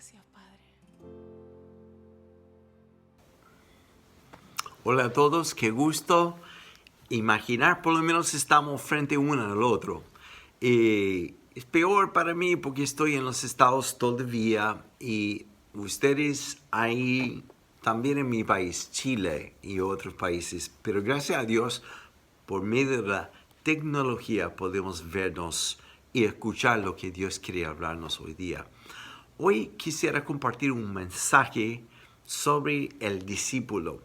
Gracias, Padre. Hola a todos, qué gusto imaginar, por lo menos estamos frente uno al otro. Es peor para mí porque estoy en los Estados todavía y ustedes ahí también en mi país, Chile y otros países. Pero gracias a Dios, por medio de la tecnología podemos vernos y escuchar lo que Dios quiere hablarnos hoy día. Hoy quisiera compartir un mensaje sobre el discípulo.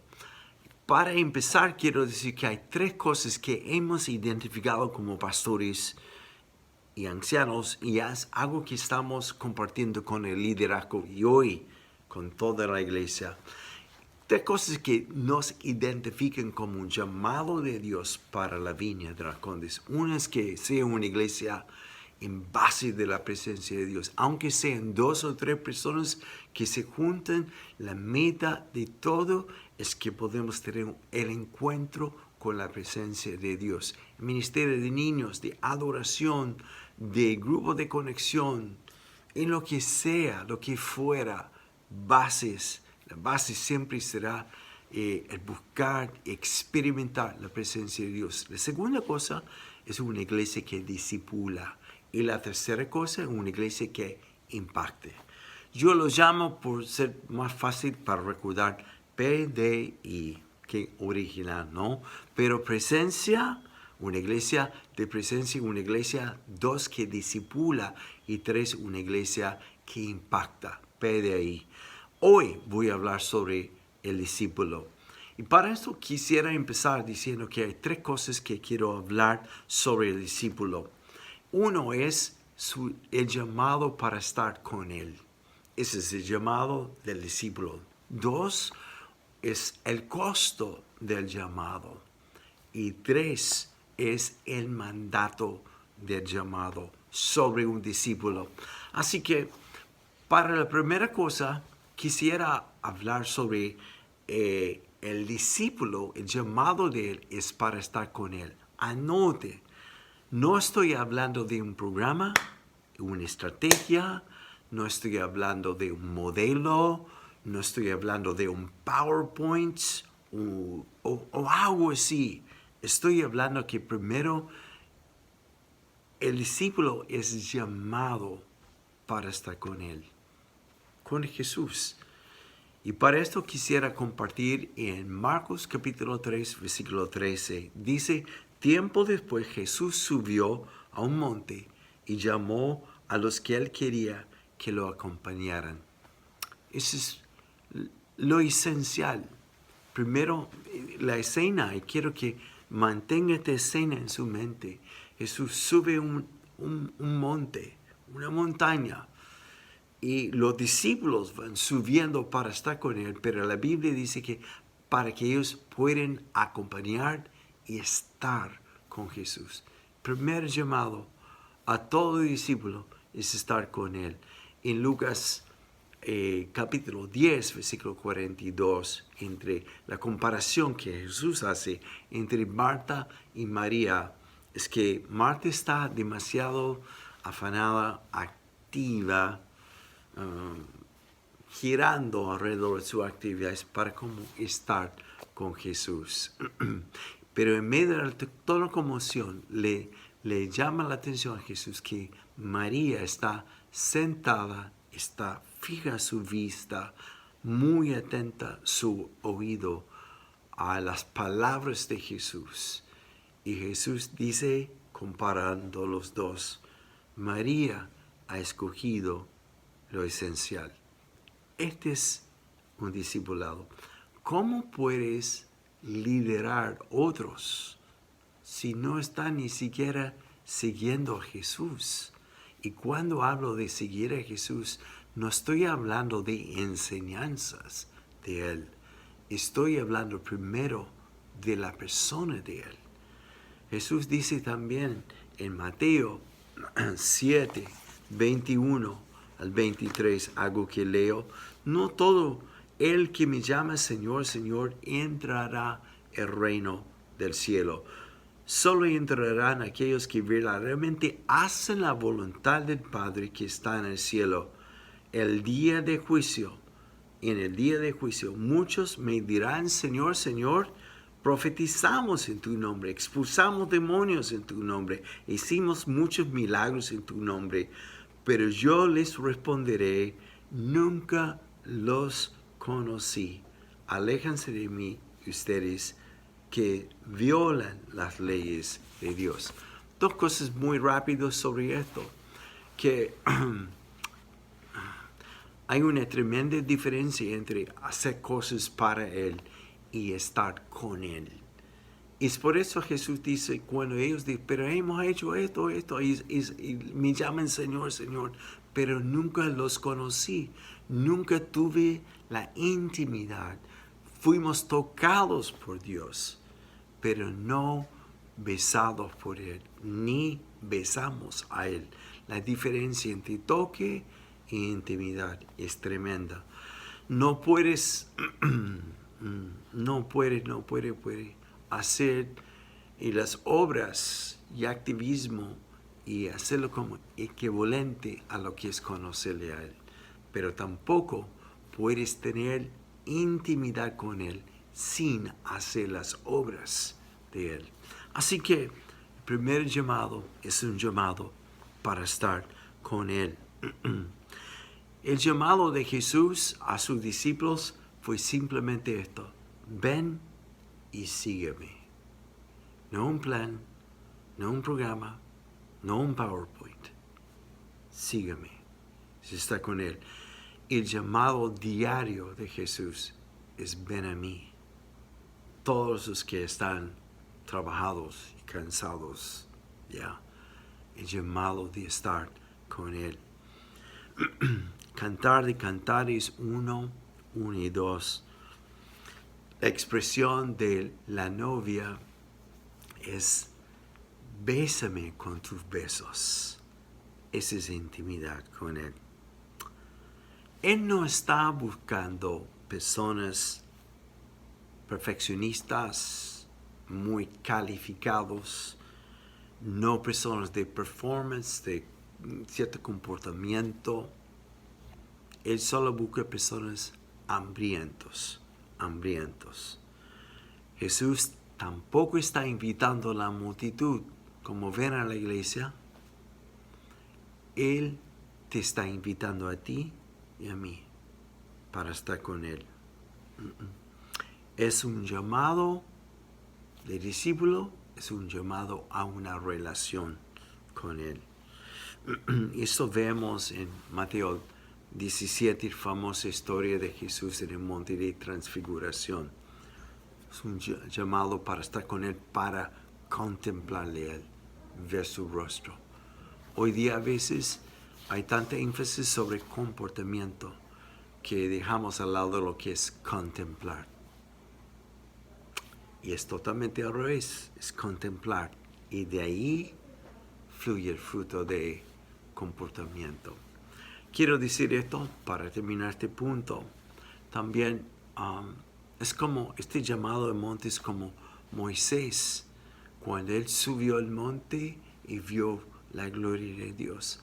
Para empezar, quiero decir que hay tres cosas que hemos identificado como pastores y ancianos y es algo que estamos compartiendo con el liderazgo y hoy con toda la iglesia. Tres cosas que nos identifican como un llamado de Dios para la Viña de Dracones. Una es que sea una iglesia en base de la presencia de Dios. Aunque sean 2 o 3 personas que se juntan, la meta de todo es que podemos tener el encuentro con la presencia de Dios. El ministerio de niños, de adoración, de grupo de conexión, en lo que sea, lo que fuera, bases. La base siempre será el buscar, experimentar la presencia de Dios. La segunda cosa es una iglesia que discipula. Y la tercera cosa es una iglesia que impacte. Yo lo llamo, por ser más fácil para recordar, PDI, que original, ¿no? Pero presencia, una iglesia de presencia, una iglesia, 2, que discipula y 3, una iglesia que impacta, PDI. Hoy voy a hablar sobre el discípulo. Y para esto quisiera empezar diciendo que hay 3 cosas que quiero hablar sobre el discípulo. Uno es el llamado para estar con Él. Ese es el llamado del discípulo. 2 es el costo del llamado. Y 3 es el mandato del llamado sobre un discípulo. Así que para la primera cosa quisiera hablar sobre el discípulo. El llamado de él es para estar con él. Anote. No estoy hablando de un programa, una estrategia, no estoy hablando de un modelo, no estoy hablando de un PowerPoint o algo así. Estoy hablando que primero el discípulo es llamado para estar con él, con Jesús. Y para esto quisiera compartir en Marcos capítulo 3, versículo 13. Dice, tiempo después Jesús subió a un monte y llamó a los que él quería que lo acompañaran. Eso es lo esencial. Primero, la escena, y quiero que mantenga esta escena en su mente. Jesús sube un monte, una montaña. Y los discípulos van subiendo para estar con él, pero la Biblia dice que para que ellos puedan acompañar y estar con Jesús. Primer llamado a todo discípulo es estar con él. En Lucas capítulo 10, versículo 42, entre la comparación que Jesús hace entre Marta y María, es que Marta está demasiado afanada, activa, girando alrededor de sus actividades para como estar con Jesús. Pero en medio de toda la conmoción le llama la atención a Jesús que María está sentada, está fija su vista, muy atenta su oído a las palabras de Jesús. Y Jesús dice, comparando los dos, María ha escogido lo esencial. Este es un discipulado. ¿Cómo puedes liderar otros si no están ni siquiera siguiendo a Jesús? Y cuando hablo de seguir a Jesús, no estoy hablando de enseñanzas de Él. Estoy hablando primero de la persona de Él. Jesús dice también en Mateo 7, 21 al 23, algo que leo, no todo el que me llama Señor, Señor, entrará el reino del cielo. Solo entrarán aquellos que verdaderamente hacen la voluntad del Padre que está en el cielo. el día de juicio, en el día de juicio, muchos me dirán, Señor, Señor, profetizamos en tu nombre, expulsamos demonios en tu nombre, hicimos muchos milagros en tu nombre, pero yo les responderé, nunca los conocí. Aléjanse de mí, ustedes que violan las leyes de Dios. Dos cosas muy rápidas sobre esto, que hay una tremenda diferencia entre hacer cosas para Él y estar con Él. Y es por eso Jesús dice, cuando ellos dicen, pero hemos hecho esto, y me llaman Señor, Señor, pero nunca los conocí, nunca tuve la intimidad. Fuimos tocados por Dios, pero no besados por Él, ni besamos a Él. La diferencia entre toque e intimidad es tremenda. No puedes, no puedes hacer las obras y activismo y hacerlo como equivalente a lo que es conocerle a Él. Pero tampoco puedes tener intimidad con Él sin hacer las obras de Él. Así que el primer llamado es un llamado para estar con Él. El llamado de Jesús a sus discípulos fue simplemente esto: ven y sígueme. No un plan, no un programa, no un PowerPoint. Sígueme. Si está con Él. El llamado diario de Jesús es ven a mí. Todos los que están trabajados y cansados, ya. El llamado de estar con Él. Cantar de Cantares 1 y 2. La expresión de la novia es bésame con tus besos. Esa es intimidad con Él. Él no está buscando personas perfeccionistas, muy calificados, no personas de performance, de cierto comportamiento. Él solo busca personas hambrientos. Jesús tampoco está invitando a la multitud, como ven a la iglesia. Él te está invitando a ti y a mí para estar con Él. Es un llamado de discípulo, es un llamado a una relación con Él. Esto vemos en Mateo 17, famosa historia de Jesús en el monte de transfiguración. Es un llamado para estar con Él, para contemplarle a Él, ver su rostro. Hoy día a veces hay tanta énfasis sobre comportamiento que dejamos al lado lo que es contemplar. Y es totalmente al revés, es contemplar. Y de ahí fluye el fruto de comportamiento. Quiero decir esto para terminar este punto. También es como este llamado al monte es como Moisés, cuando él subió al monte y vio la gloria de Dios.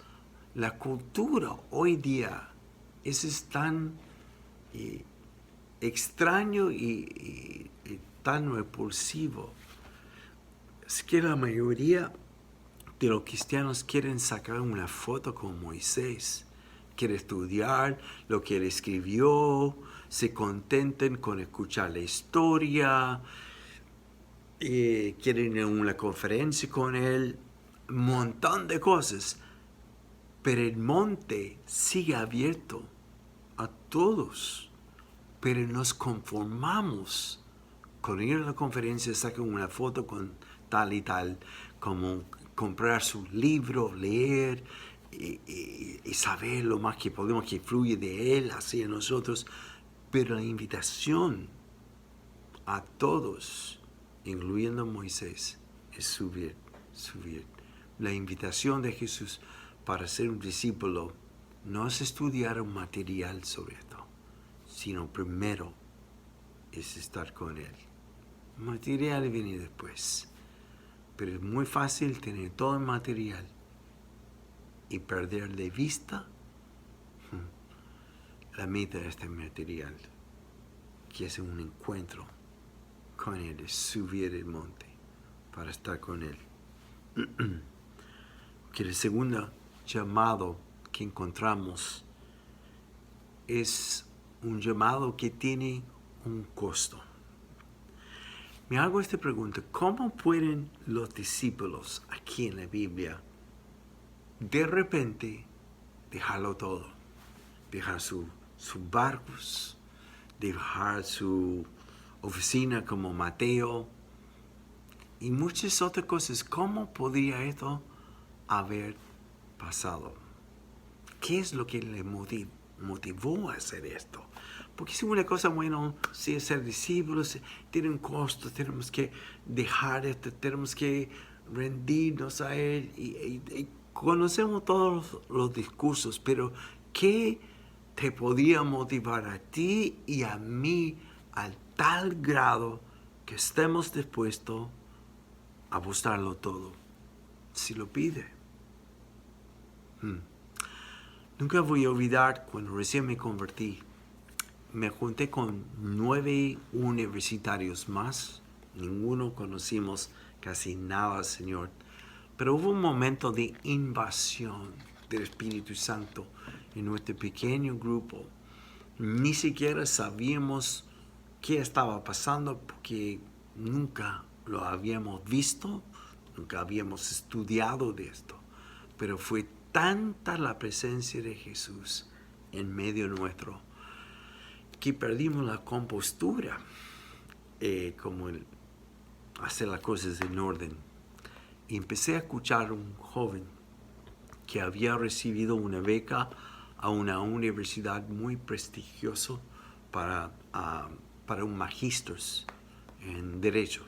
La cultura hoy día es tan extraño y tan repulsivo. Es que la mayoría de los cristianos quieren sacar una foto con Moisés, quieren estudiar lo que él escribió, se contentan con escuchar la historia, quieren ir a una conferencia con él, un montón de cosas. Pero el monte sigue abierto a todos. Pero nos conformamos con ir a la conferencia, sacar una foto con tal y tal, como comprar su libro, leer y saber lo más que podemos que fluye de Él hacia nosotros. Pero la invitación a todos, incluyendo a Moisés, es subir. La invitación de Jesús para ser un discípulo no es estudiar un material sobre esto, sino primero es estar con Él. El material viene después, pero es muy fácil tener todo el material y perder de vista la meta de este material, que es un encuentro con Él, es subir el monte para estar con Él. Que el segundo llamado que encontramos es un llamado que tiene un costo. Me hago esta pregunta: ¿cómo pueden los discípulos aquí en la Biblia de repente dejarlo todo? Dejar sus barcos, dejar su oficina como Mateo y muchas otras cosas. ¿Cómo podría esto haber pasado? ¿Qué es lo que le motivó a hacer esto? Porque es una cosa, bueno, sí, ser discípulos tiene un costo, tenemos que dejar esto, tenemos que rendirnos a Él. Y conocemos todos los discursos, pero ¿qué te podía motivar a ti y a mí al tal grado que estemos dispuestos a buscarlo todo, si lo pide? Nunca voy a olvidar cuando recién me convertí. Me junté con 9 universitarios más. Ninguno conocimos casi nada al Señor. Pero hubo un momento de invasión del Espíritu Santo en nuestro pequeño grupo. Ni siquiera sabíamos qué estaba pasando porque nunca lo habíamos visto, nunca habíamos estudiado de esto. Pero fue tanta la presencia de Jesús en medio nuestro que perdimos la compostura, como el hacer las cosas en orden. Y empecé a escuchar a un joven que había recibido una beca a una universidad muy prestigiosa para un magíster en Derecho.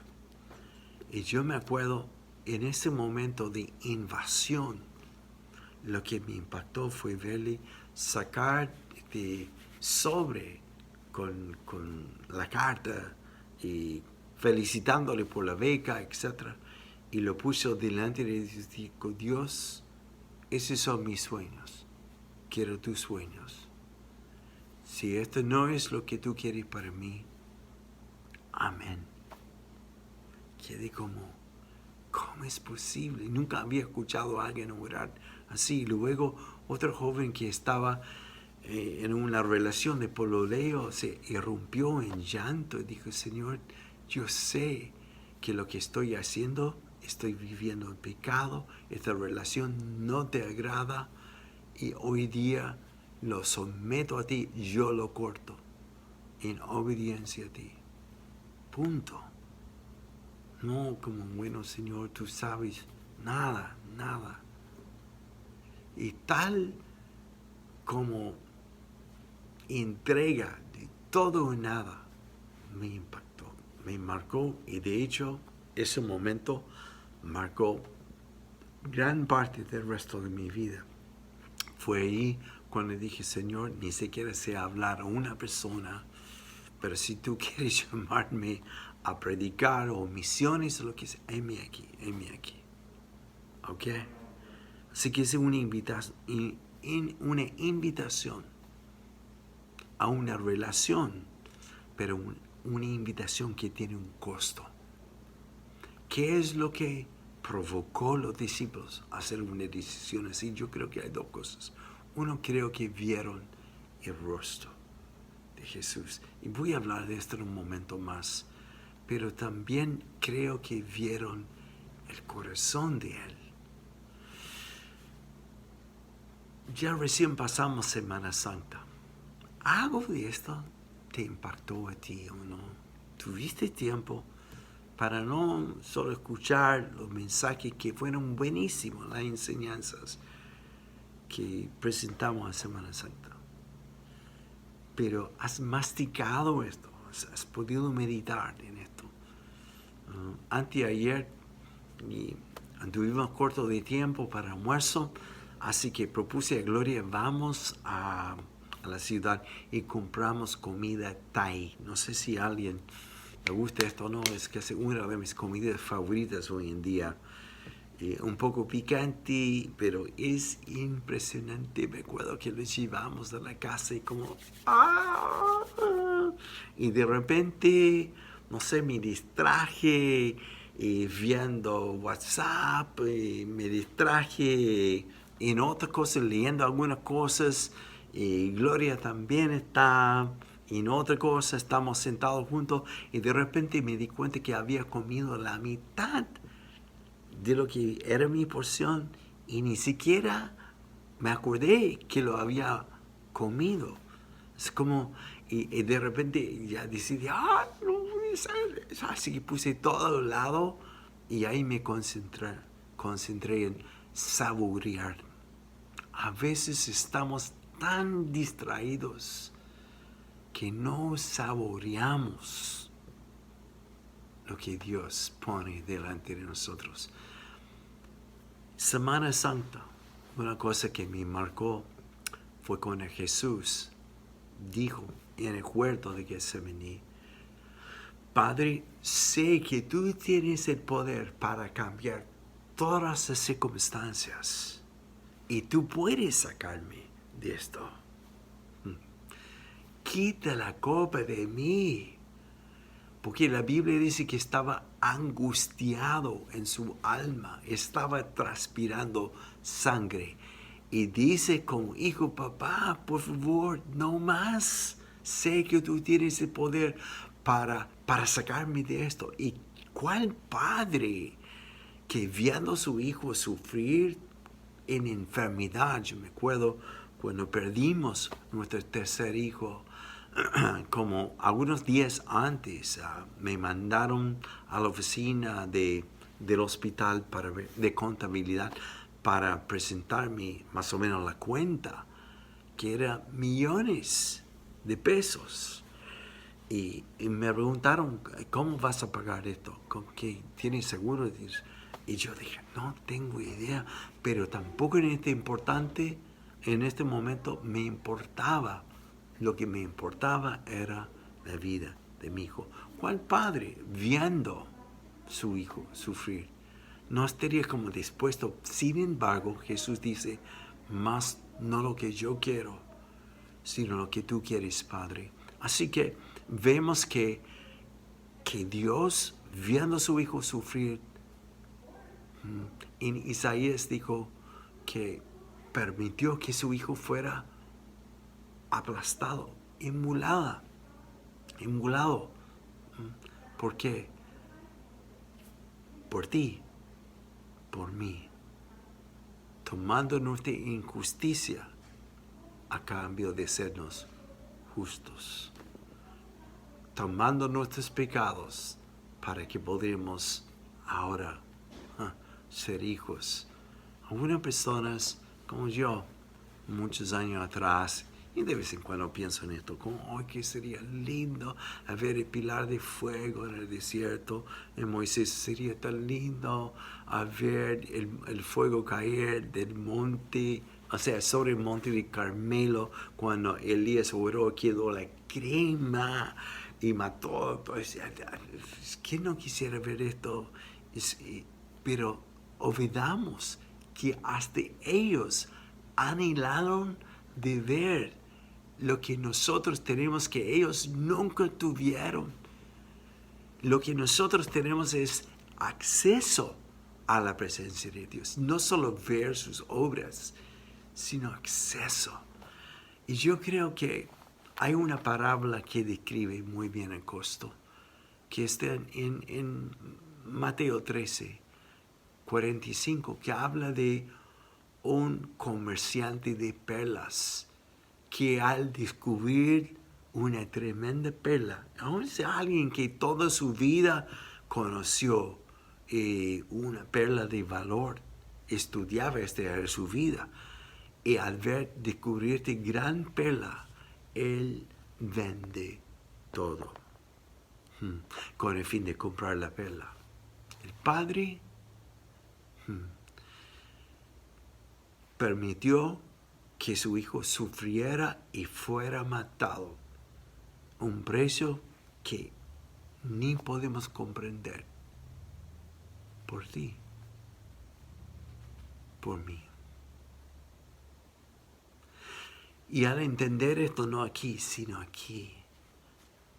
Y yo me acuerdo, en ese momento de invasión, lo que me impactó fue verle sacar de sobre con la carta y felicitándole por la beca, etc. Y lo puso delante de Dios y dijo: Dios, esos son mis sueños, quiero tus sueños. Si esto no es lo que tú quieres para mí, amén. Quedé como, ¿cómo es posible? Nunca había escuchado a alguien orar así. Luego otro joven que estaba en una relación de pololeo se irrumpió en llanto y dijo: Señor, yo sé que lo que estoy haciendo, estoy viviendo en pecado, esta relación no te agrada y hoy día lo someto a ti, yo lo corto en obediencia a ti. Punto. No como, bueno, Señor, tú sabes, nada. Y tal como entrega de todo o nada me impactó, me marcó, y de hecho ese momento marcó gran parte del resto de mi vida. Fue ahí cuando dije: Señor, ni siquiera sé hablar a una persona, pero si tú quieres llamarme a predicar o misiones o lo que sea, heme aquí. ¿Ok? Así que es una invitación a una relación, pero una invitación que tiene un costo. ¿Qué es lo que provocó a los discípulos a hacer una decisión así? Yo creo que hay dos cosas. Uno, creo que vieron el rostro de Jesús. Y voy a hablar de esto en un momento más. Pero también creo que vieron el corazón de Él. Ya recién pasamos Semana Santa. ¿Algo de esto te impactó a ti o no? ¿Tuviste tiempo para no solo escuchar los mensajes que fueron buenísimos, las enseñanzas que presentamos en Semana Santa? Pero has masticado esto, has podido meditar en esto. Anteayer anduvimos corto de tiempo para almuerzo, así que propuse a Gloria: vamos a la ciudad y compramos comida Thai. No sé si a alguien le gusta esto o no, es que es una de mis comidas favoritas hoy en día. un poco picante, pero es impresionante. Me acuerdo que lo llevamos a la casa y como... ¡ah! Y de repente, no sé, me distraje viendo WhatsApp, me distraje en otras cosas, leyendo algunas cosas. Gloria también está en otra cosa, estamos sentados juntos y de repente me di cuenta que había comido la mitad de lo que era mi porción y ni siquiera me acordé que lo había comido. Es como, y de repente ya decidí, no puede ser. Así que puse todo al lado y ahí me concentré en saborear. A veces estamos tan distraídos que no saboreamos lo que Dios pone delante de nosotros. Semana Santa, una cosa que me marcó fue cuando Jesús dijo en el huerto de Getsemaní: Padre, sé que tú tienes el poder para cambiar todas las circunstancias y tú puedes sacarme de esto. Quita la copa de mí. Porque la Biblia dice que estaba angustiado en su alma, estaba transpirando sangre. Y dice como hijo, papá, por favor, no más. Sé que tú tienes el poder para sacarme de esto. ¿Y cuál padre que viendo a su hijo sufrir en enfermedad? Yo me acuerdo cuando perdimos nuestro tercer hijo, como algunos días antes, me mandaron a la oficina del hospital de contabilidad para presentarme más o menos la cuenta, que era millones de pesos. Y me preguntaron, ¿cómo vas a pagar esto? ¿Con qué? ¿Tienes seguro? Y yo dije, no tengo idea, pero tampoco en este momento me importaba. Lo que me importaba era la vida de mi hijo. ¿Cuál padre, viendo su hijo sufrir, no estaría como dispuesto? Sin embargo, Jesús dice, más no lo que yo quiero, sino lo que tú quieres, Padre. Así que vemos que Dios, viendo a su hijo sufrir, en Isaías dijo que permitió que su hijo fuera aplastado, emulado. ¿Por qué? Por ti, por mí, tomando nuestra injusticia a cambio de sernos justos, tomando nuestros pecados para que podamos ahora ser hijos. Algunas personas como yo, muchos años atrás, y de vez en cuando pienso en esto, como hoy que sería lindo ver el pilar de fuego en el desierto, en Moisés sería tan lindo a ver el fuego caer del monte, o sea, sobre el monte de Carmelo, cuando Elías oró, quedó la crema y mató. ¿Quién no quisiera ver esto? Pero olvidamos que hasta ellos anhelaron de ver lo que nosotros tenemos que ellos nunca tuvieron. Lo que nosotros tenemos es acceso a la presencia de Dios. No solo ver sus obras, sino acceso. Y yo creo que hay una parábola que describe muy bien el costo, que está en Mateo 13, 45, que habla de un comerciante de perlas que al descubrir una tremenda perla, aún sea alguien que toda su vida conoció una perla de valor, estudiaba esta era su vida, y al ver descubrir esta gran perla, él vende todo con el fin de comprar la perla. El padre permitió que su hijo sufriera y fuera matado. Un precio que ni podemos comprender por ti. por mí. Y al entender esto, no aquí, sino aquí,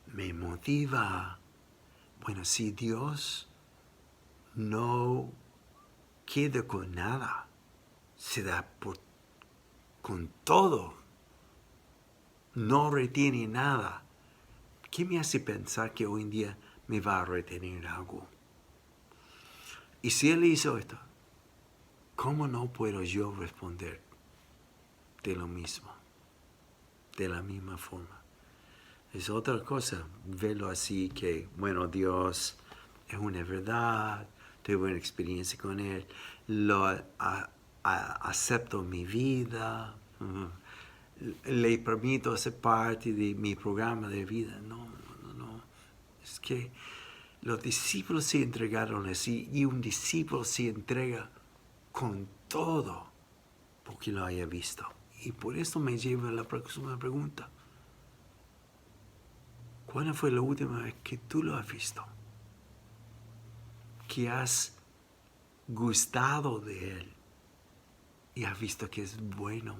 me motiva. Bueno, si Dios no queda con nada, se da con todo, no retiene nada, ¿qué me hace pensar que hoy en día me va a retener algo? Y si Él hizo esto, ¿cómo no puedo yo responder de lo mismo? De la misma forma. Es otra cosa verlo así que, bueno, Dios es una verdad, tuve una experiencia con Él, acepto mi vida, le permito ser parte de mi programa de vida. No. Es que los discípulos se entregaron así y un discípulo se entrega con todo porque lo haya visto. Y por eso me lleva a la próxima pregunta. ¿Cuándo fue la última vez que tú lo has visto? Que has gustado de Él y has visto que es bueno.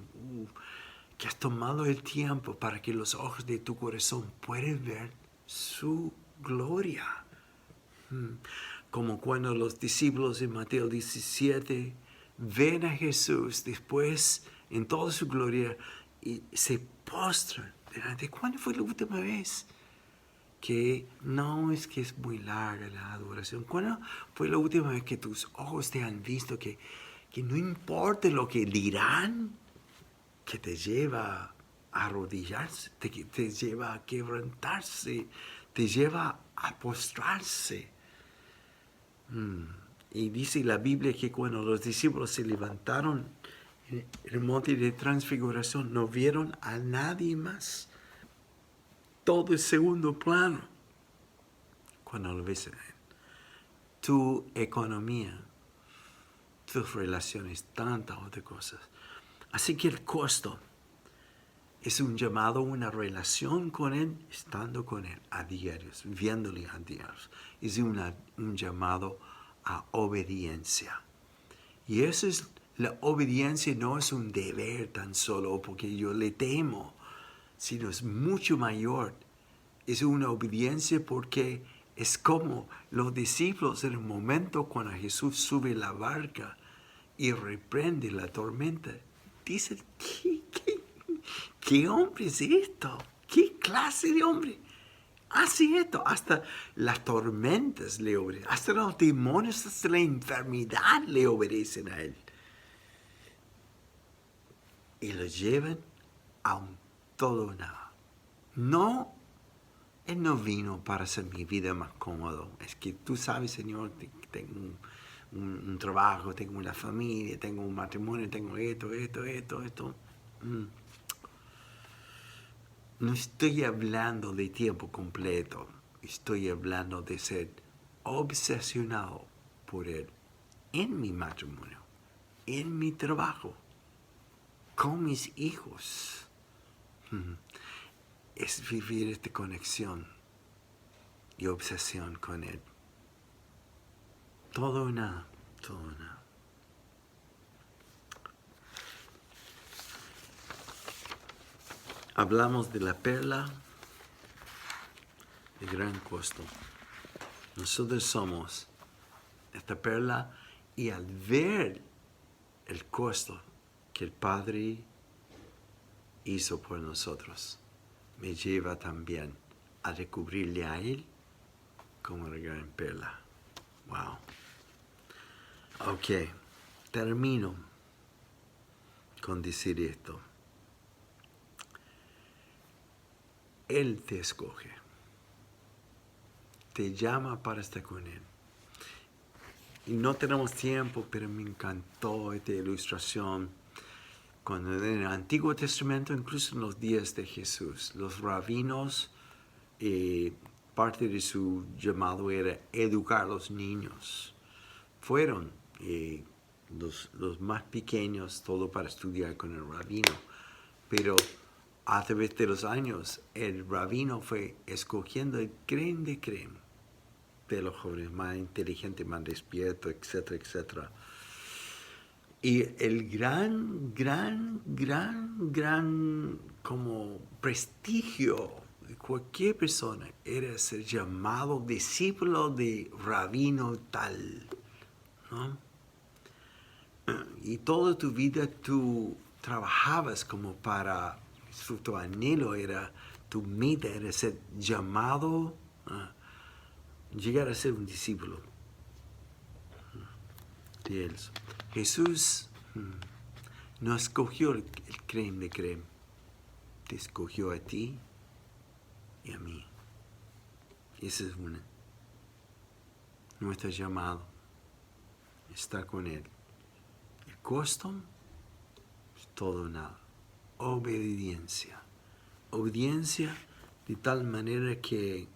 Que has tomado el tiempo para que los ojos de tu corazón puedan ver su gloria. Como cuando los discípulos en Mateo 17 ven a Jesús después en toda su gloria y se postran delante. ¿Cuándo fue la última vez? Que no es que es muy larga la adoración. ¿Cuándo fue la última vez que tus ojos te han visto que no importa lo que dirán, que te lleva a arrodillarse, te lleva a quebrantarse, te lleva a postrarse? Y dice la Biblia que cuando los discípulos se levantaron en el monte de transfiguración, no vieron a nadie más. Todo es segundo plano cuando lo ves en Él. Tu economía, tus relaciones, tantas otras cosas. Así que el costo es un llamado, una relación con Él, estando con Él a diarios, viéndole a diarios. Es un llamado a obediencia. Y eso es, la obediencia no es un deber tan solo porque yo le temo, sino es mucho mayor. Es una obediencia porque es como los discípulos en el momento cuando Jesús sube la barca y reprende la tormenta. Dicen, ¿qué hombre es esto? ¿Qué clase de hombre hace esto? Hasta las tormentas le obedecen, hasta los demonios, hasta la enfermedad le obedecen a Él. Y lo llevan a un todo o nada. No, Él no vino para hacer mi vida más cómodo. Es que tú sabes, Señor, tengo un trabajo, tengo una familia, tengo un matrimonio, tengo esto. No estoy hablando de tiempo completo. Estoy hablando de ser obsesionado por Él en mi matrimonio, en mi trabajo, con mis hijos. Es vivir esta conexión y obsesión con Él. Todo o nada, todo o nada. Hablamos de la perla de gran costo. Nosotros somos esta perla y al ver el costo que el Padre hizo por nosotros, me lleva también a descubrirle a Él como la gran perla. Wow. Ok, termino con decir esto. Él te escoge, te llama para estar con Él. Y no tenemos tiempo, pero me encantó esta ilustración. Cuando en el Antiguo Testamento, incluso en los días de Jesús, los rabinos, parte de su llamado era educar a los niños. Fueron los más pequeños, todo para estudiar con el rabino. Pero a través de los años, el rabino fue escogiendo el creme de creme de los jóvenes más inteligentes, más despiertos, etcétera, etcétera. Y el gran como prestigio de cualquier persona era ser llamado discípulo de rabino tal, ¿no? Y toda tu vida tú trabajabas como para, tu anhelo era, tu meta era ser llamado, llegar a ser un discípulo de él. Jesús no escogió el creen de creen, te escogió a ti y a mí. Ese es nuestro llamado, estar con Él. El costo es todo o nada. Obediencia. Obediencia de tal manera que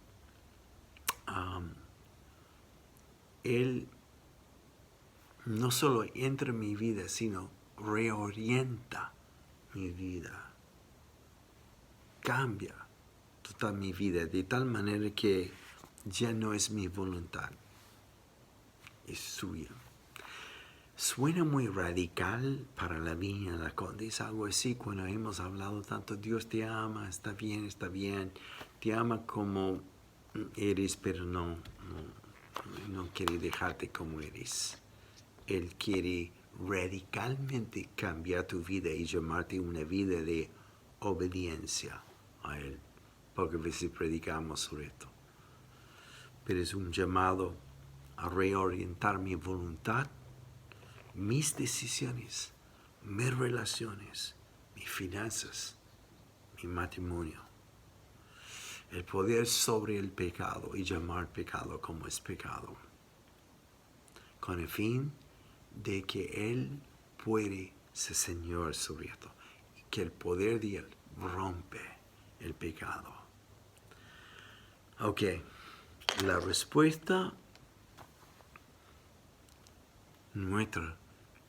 Él no solo entra en mi vida, sino reorienta mi vida. Cambia toda mi vida de tal manera que ya no es mi voluntad, es suya. Suena muy radical para la Viña La Conde, es algo así cuando hemos hablado tanto, Dios te ama, está bien, te ama como eres, pero no quiere dejarte como eres. Él quiere radicalmente cambiar tu vida y llamarte una vida de obediencia a Él. Pocas veces predicamos sobre esto. Pero es un llamado a reorientar mi voluntad, mis decisiones, mis relaciones, mis finanzas, mi matrimonio. El poder sobre el pecado y llamar pecado como es pecado. Con el fin de que Él puede ser Señor sobre esto. Y que el poder de Él rompe el pecado. Ok, la respuesta nuestra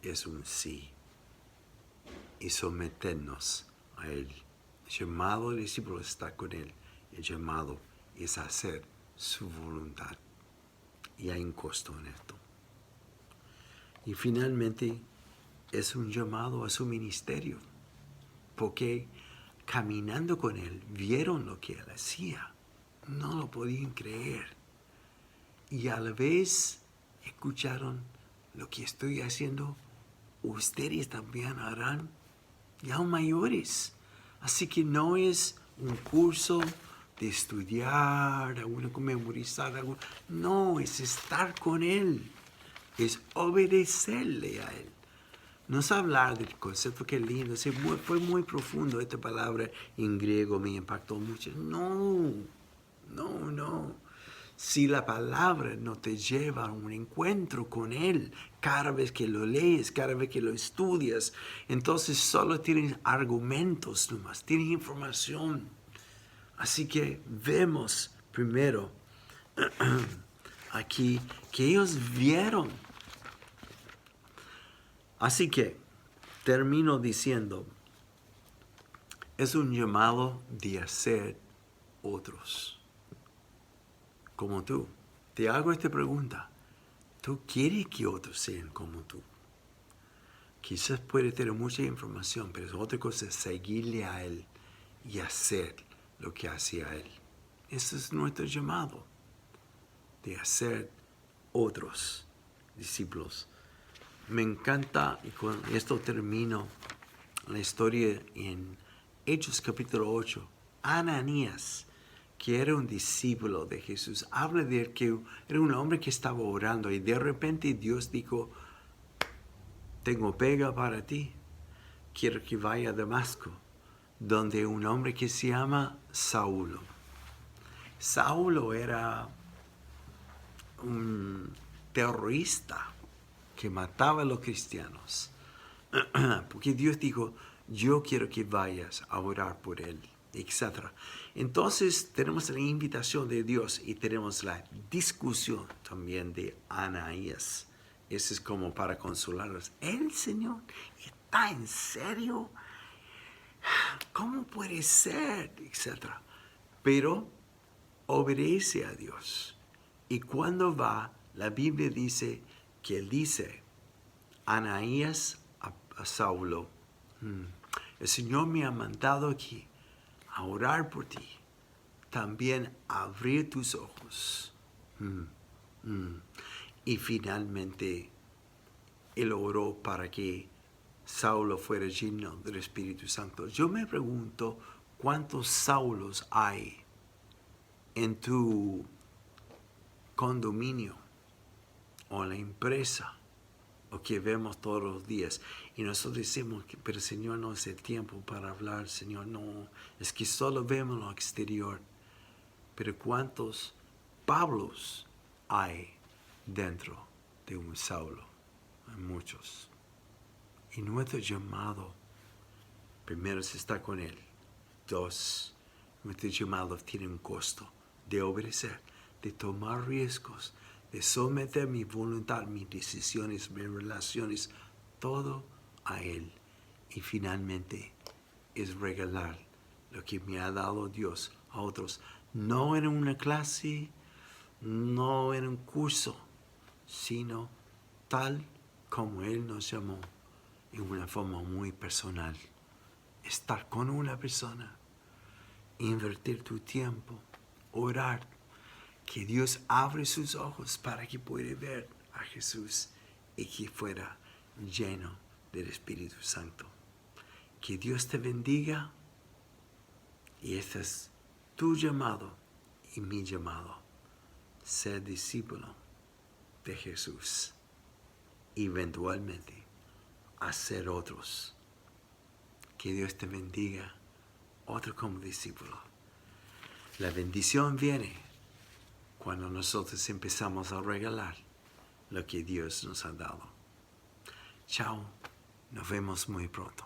es un sí. Y someternos a Él. El llamado del discípulo está con Él. El llamado es hacer su voluntad. Y hay un costo en esto. Y finalmente es un llamado a su ministerio. Porque caminando con Él, vieron lo que Él hacía. No lo podían creer. Y a la vez escucharon lo que estoy haciendo. Ustedes también harán, ya mayores. Así que no es un curso de estudiar, alguno memorizar, no, es estar con Él. Es obedecerle a Él. No es hablar del concepto, que lindo, fue muy profundo. Esta palabra en griego me impactó mucho. No. Si la palabra no te lleva a un encuentro con Él, cada vez que lo lees, cada vez que lo estudias, entonces solo tienes argumentos nomás, tienes información. Así que vemos primero aquí que ellos vieron. Así que termino diciendo, es un llamado de hacer otros como tú. Te hago esta pregunta. ¿Tú quieres que otros sean como tú? Quizás puede tener mucha información, pero otra cosa es seguirle a Él y hacer lo que hacía Él. Ese es nuestro llamado, de hacer otros discípulos. Me encanta, y con esto termino, la historia en Hechos capítulo 8. Ananías, que era un discípulo de Jesús, habla de él que era un hombre que estaba orando y de repente Dios dijo, tengo pega para ti, quiero que vaya a Damasco, donde un hombre que se llama Saulo. Saulo era un terrorista que mataba a los cristianos, porque Dios dijo, yo quiero que vayas a orar por él, etc. Entonces tenemos la invitación de Dios y tenemos la discusión también de Ananías. Eso es como para consolarlos. ¿El Señor está en serio? ¿Cómo puede ser? Etcétera. Pero obedece a Dios. Y cuando va, la Biblia dice que él dice, Ananías, a Saulo. El Señor me ha mandado aquí a orar por ti. También abrir tus ojos. Y finalmente, Él oró para que Saulo fuera lleno del Espíritu Santo. Yo me pregunto, ¿cuántos Saulos hay en tu condominio o en la empresa o que vemos todos los días? Y nosotros decimos, pero Señor, no es el tiempo para hablar, Señor, no, es que solo vemos lo exterior. Pero ¿cuántos Pablos hay dentro de un Saulo? Hay muchos. Y nuestro llamado, primero, es estar con Él. Dos, nuestro llamado tiene un costo de obedecer, de tomar riesgos, de someter mi voluntad, mis decisiones, mis relaciones, todo a Él. Y finalmente es regalar lo que me ha dado Dios a otros. No en una clase, no en un curso, sino tal como Él nos llamó, en una forma muy personal. Estar con una persona, invertir tu tiempo, orar, que Dios abre sus ojos para que pueda ver a Jesús y que fuera lleno del Espíritu Santo. Que Dios te bendiga, y este es tu llamado y mi llamado, ser discípulo de Jesús, eventualmente hacer otros. Que Dios te bendiga, otro como discípulo. La bendición viene cuando nosotros empezamos a regalar lo que Dios nos ha dado. Chao, nos vemos muy pronto.